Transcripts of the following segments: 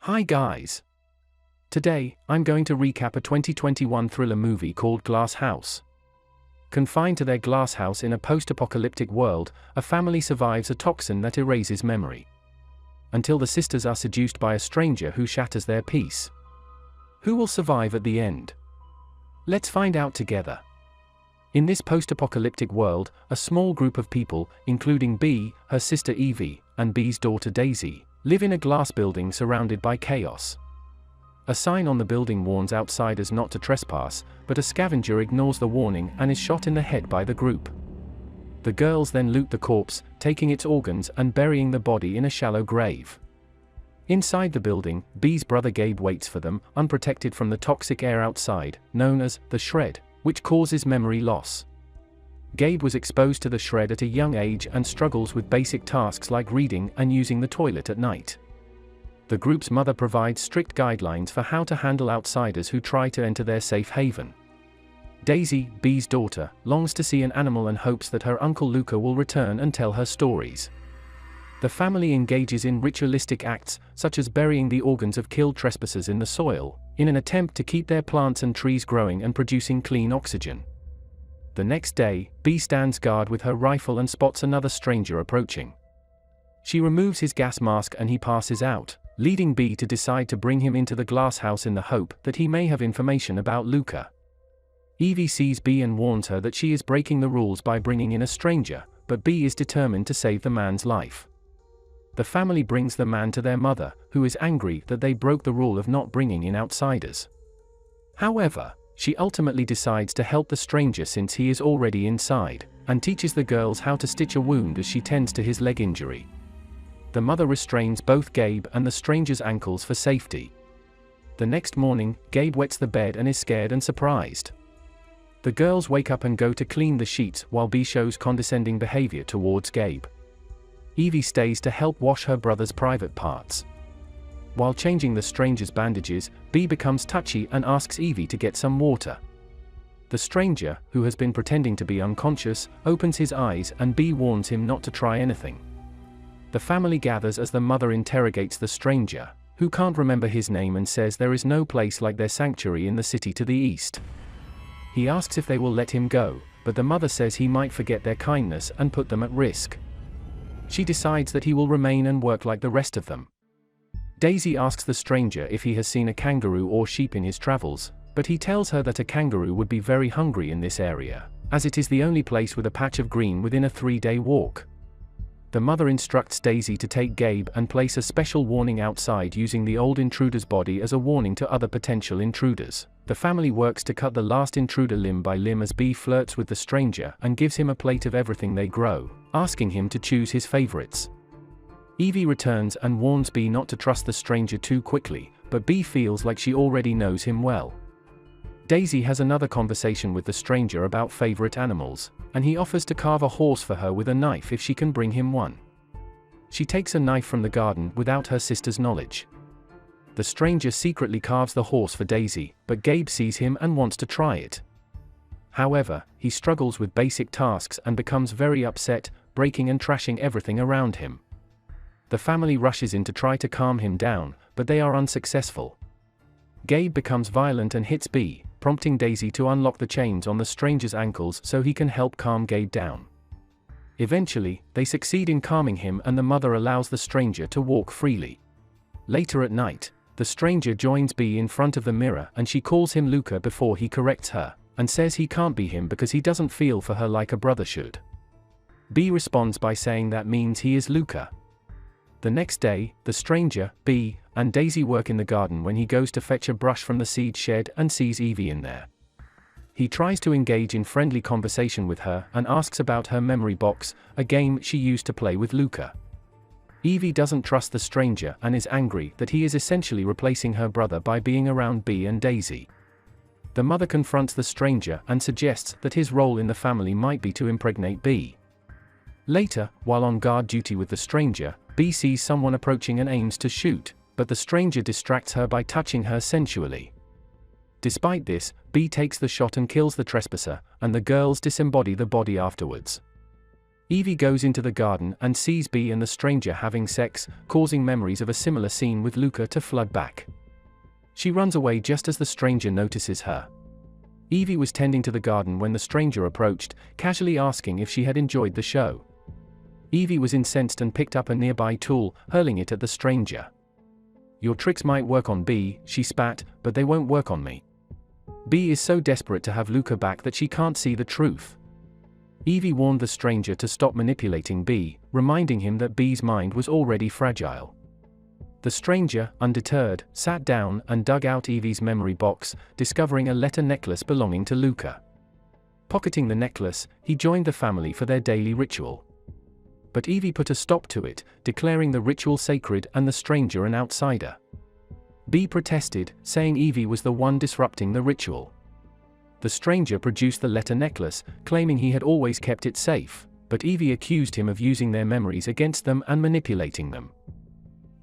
Hi guys! Today, I'm going to recap a 2021 thriller movie called Glasshouse. Confined to their glasshouse in a post-apocalyptic world, a family survives a toxin that erases memory. Until the sisters are seduced by a stranger who shatters their peace. Who will survive at the end? Let's find out together. In this post-apocalyptic world, a small group of people, including Bee, her sister Evie, and Bee's daughter Daisy, live in a glass building surrounded by chaos. A sign on the building warns outsiders not to trespass, but a scavenger ignores the warning and is shot in the head by the group. The girls then loot the corpse, taking its organs and burying the body in a shallow grave. Inside the building, Bee's brother Gabe waits for them, unprotected from the toxic air outside, known as the shred, which causes memory loss. Gabe was exposed to the shred at a young age and struggles with basic tasks like reading and using the toilet at night. The group's mother provides strict guidelines for how to handle outsiders who try to enter their safe haven. Daisy, Bee's daughter, longs to see an animal and hopes that her uncle Luca will return and tell her stories. The family engages in ritualistic acts, such as burying the organs of killed trespassers in the soil, in an attempt to keep their plants and trees growing and producing clean oxygen. The next day, Bee stands guard with her rifle and spots another stranger approaching. She removes his gas mask and he passes out, leading Bee to decide to bring him into the glass house in the hope that he may have information about Luca. Evie sees Bee and warns her that she is breaking the rules by bringing in a stranger, but Bee is determined to save the man's life. The family brings the man to their mother, who is angry that they broke the rule of not bringing in outsiders. However, she ultimately decides to help the stranger since he is already inside, and teaches the girls how to stitch a wound as she tends to his leg injury. The mother restrains both Gabe and the stranger's ankles for safety. The next morning, Gabe wets the bed and is scared and surprised. The girls wake up and go to clean the sheets while Bee shows condescending behavior towards Gabe. Evie stays to help wash her brother's private parts. While changing the stranger's bandages, Bee becomes touchy and asks Evie to get some water. The stranger, who has been pretending to be unconscious, opens his eyes and Bee warns him not to try anything. The family gathers as the mother interrogates the stranger, who can't remember his name and says there is no place like their sanctuary in the city to the east. He asks if they will let him go, but the mother says he might forget their kindness and put them at risk. She decides that he will remain and work like the rest of them. Daisy asks the stranger if he has seen a kangaroo or sheep in his travels, but he tells her that a kangaroo would be very hungry in this area, as it is the only place with a patch of green within a 3-day walk. The mother instructs Daisy to take Gabe and place a special warning outside using the old intruder's body as a warning to other potential intruders. The family works to cut the last intruder limb by limb as Bee flirts with the stranger and gives him a plate of everything they grow, asking him to choose his favorites. Evie returns and warns Bee not to trust the stranger too quickly, but Bee feels like she already knows him well. Daisy has another conversation with the stranger about favorite animals, and he offers to carve a horse for her with a knife if she can bring him one. She takes a knife from the garden without her sister's knowledge. The stranger secretly carves the horse for Daisy, but Gabe sees him and wants to try it. However, he struggles with basic tasks and becomes very upset, breaking and trashing everything around him. The family rushes in to try to calm him down, but they are unsuccessful. Gabe becomes violent and hits Bee, prompting Daisy to unlock the chains on the stranger's ankles so he can help calm Gabe down. Eventually, they succeed in calming him and the mother allows the stranger to walk freely. Later at night, the stranger joins Bee in front of the mirror and she calls him Luca before he corrects her, and says he can't be him because he doesn't feel for her like a brother should. Bee responds by saying that means he is Luca. The next day, the stranger, Bee, and Daisy work in the garden when he goes to fetch a brush from the seed shed and sees Evie in there. He tries to engage in friendly conversation with her and asks about her memory box, a game she used to play with Luca. Evie doesn't trust the stranger and is angry that he is essentially replacing her brother by being around Bee and Daisy. The mother confronts the stranger and suggests that his role in the family might be to impregnate Bee. Later, while on guard duty with the stranger, Bee sees someone approaching and aims to shoot, but the stranger distracts her by touching her sensually. Despite this, Bee takes the shot and kills the trespasser, and the girls disembody the body afterwards. Evie goes into the garden and sees Bee and the stranger having sex, causing memories of a similar scene with Luca to flood back. She runs away just as the stranger notices her. Evie was tending to the garden when the stranger approached, casually asking if she had enjoyed the show. Evie was incensed and picked up a nearby tool, hurling it at the stranger. "Your tricks might work on Bee," she spat, "but they won't work on me." Bee is so desperate to have Luca back that she can't see the truth. Evie warned the stranger to stop manipulating Bee, reminding him that Bee's mind was already fragile. The stranger, undeterred, sat down and dug out Evie's memory box, discovering a letter necklace belonging to Luca. Pocketing the necklace, he joined the family for their daily ritual. But Evie put a stop to it, declaring the ritual sacred and the stranger an outsider. Bee protested, saying Evie was the one disrupting the ritual. The stranger produced the letter necklace, claiming he had always kept it safe, but Evie accused him of using their memories against them and manipulating them.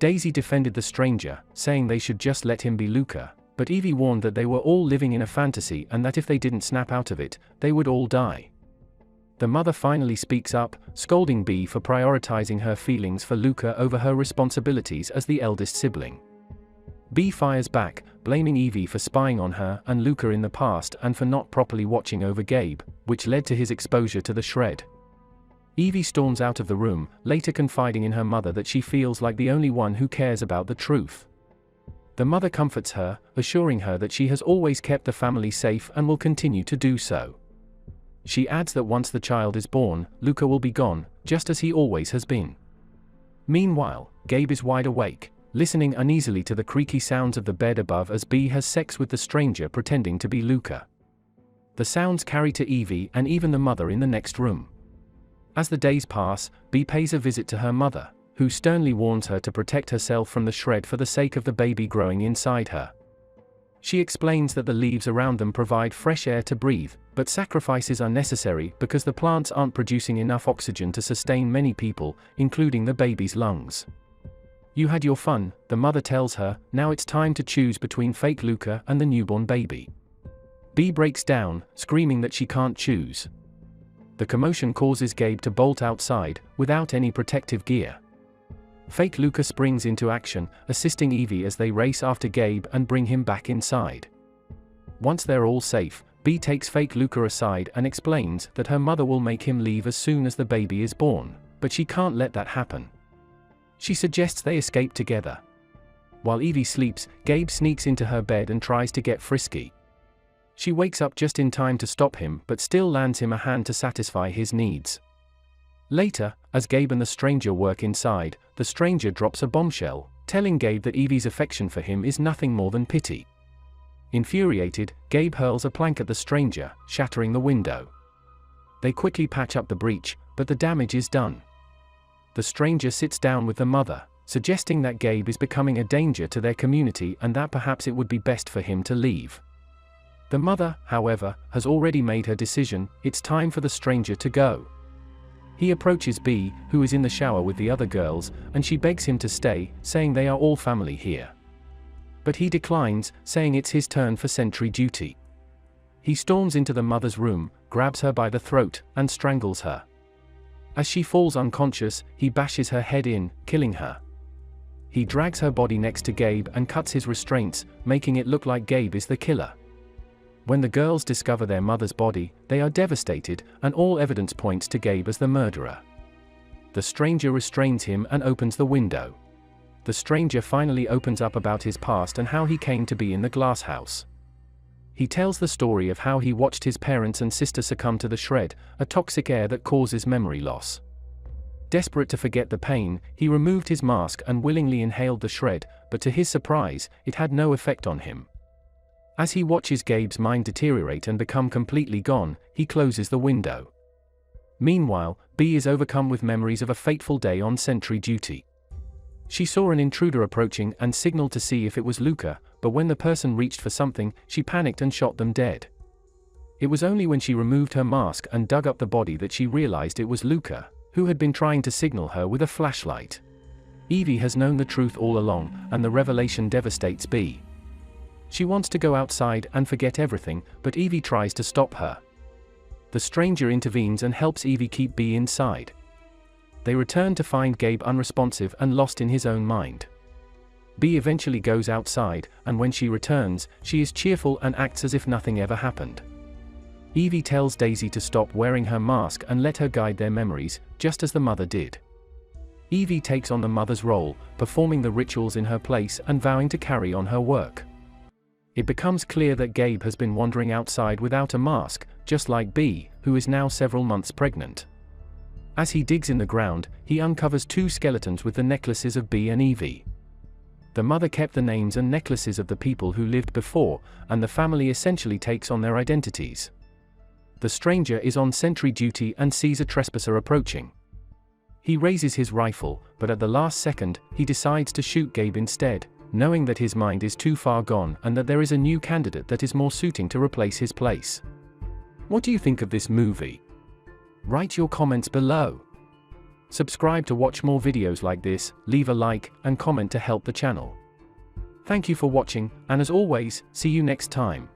Daisy defended the stranger, saying they should just let him be Luca, but Evie warned that they were all living in a fantasy and that if they didn't snap out of it, they would all die. The mother finally speaks up, scolding Bee for prioritizing her feelings for Luca over her responsibilities as the eldest sibling. Bee fires back, blaming Evie for spying on her and Luca in the past and for not properly watching over Gabe, which led to his exposure to the shred. Evie storms out of the room, later confiding in her mother that she feels like the only one who cares about the truth. The mother comforts her, assuring her that she has always kept the family safe and will continue to do so. She adds that once the child is born, Luca will be gone, just as he always has been. Meanwhile, Gabe is wide awake, listening uneasily to the creaky sounds of the bed above as Bee has sex with the stranger pretending to be Luca. The sounds carry to Evie and even the mother in the next room. As the days pass, Bee pays a visit to her mother, who sternly warns her to protect herself from the shred for the sake of the baby growing inside her. She explains that the leaves around them provide fresh air to breathe, but sacrifices are necessary because the plants aren't producing enough oxygen to sustain many people, including the baby's lungs. "You had your fun," the mother tells her, "now it's time to choose between fake Luca and the newborn baby." Bee breaks down, screaming that she can't choose. The commotion causes Gabe to bolt outside, without any protective gear. Fake Luca springs into action, assisting Evie as they race after Gabe and bring him back inside. Once they're all safe, Bee takes fake Luca aside and explains that her mother will make him leave as soon as the baby is born, but she can't let that happen. She suggests they escape together. While Evie sleeps, Gabe sneaks into her bed and tries to get frisky. She wakes up just in time to stop him but still lands him a hand to satisfy his needs. Later, as Gabe and the stranger work inside, the stranger drops a bombshell, telling Gabe that Evie's affection for him is nothing more than pity. Infuriated, Gabe hurls a plank at the stranger, shattering the window. They quickly patch up the breach, but the damage is done. The stranger sits down with the mother, suggesting that Gabe is becoming a danger to their community and that perhaps it would be best for him to leave. The mother, however, has already made her decision. It's time for the stranger to go. He approaches Bee, who is in the shower with the other girls, and she begs him to stay, saying they are all family here. But he declines, saying it's his turn for sentry duty. He storms into the mother's room, grabs her by the throat, and strangles her. As she falls unconscious, he bashes her head in, killing her. He drags her body next to Gabe and cuts his restraints, making it look like Gabe is the killer. When the girls discover their mother's body, they are devastated, and all evidence points to Gabe as the murderer. The stranger restrains him and opens the window. The stranger finally opens up about his past and how he came to be in the glasshouse. He tells the story of how he watched his parents and sister succumb to the shred, a toxic air that causes memory loss. Desperate to forget the pain, he removed his mask and willingly inhaled the shred, but to his surprise, it had no effect on him. As he watches Gabe's mind deteriorate and become completely gone, he closes the window. Meanwhile, Bee is overcome with memories of a fateful day on sentry duty. She saw an intruder approaching and signaled to see if it was Luca, but when the person reached for something, she panicked and shot them dead. It was only when she removed her mask and dug up the body that she realized it was Luca, who had been trying to signal her with a flashlight. Evie has known the truth all along, and the revelation devastates Bee. She wants to go outside and forget everything, but Evie tries to stop her. The stranger intervenes and helps Evie keep Bee inside. They return to find Gabe unresponsive and lost in his own mind. B eventually goes outside, and when she returns, she is cheerful and acts as if nothing ever happened. Evie tells Daisy to stop wearing her mask and let her guide their memories, just as the mother did. Evie takes on the mother's role, performing the rituals in her place and vowing to carry on her work. It becomes clear that Gabe has been wandering outside without a mask, just like B, who is now several months pregnant. As he digs in the ground, he uncovers 2 skeletons with the necklaces of B and Evie. The mother kept the names and necklaces of the people who lived before, and the family essentially takes on their identities. The stranger is on sentry duty and sees a trespasser approaching. He raises his rifle, but at the last second, he decides to shoot Gabe instead, knowing that his mind is too far gone and that there is a new candidate that is more suiting to replace his place. What do you think of this movie? Write your comments below. Subscribe to watch more videos like this, leave a like, and comment to help the channel. Thank you for watching, and as always, see you next time.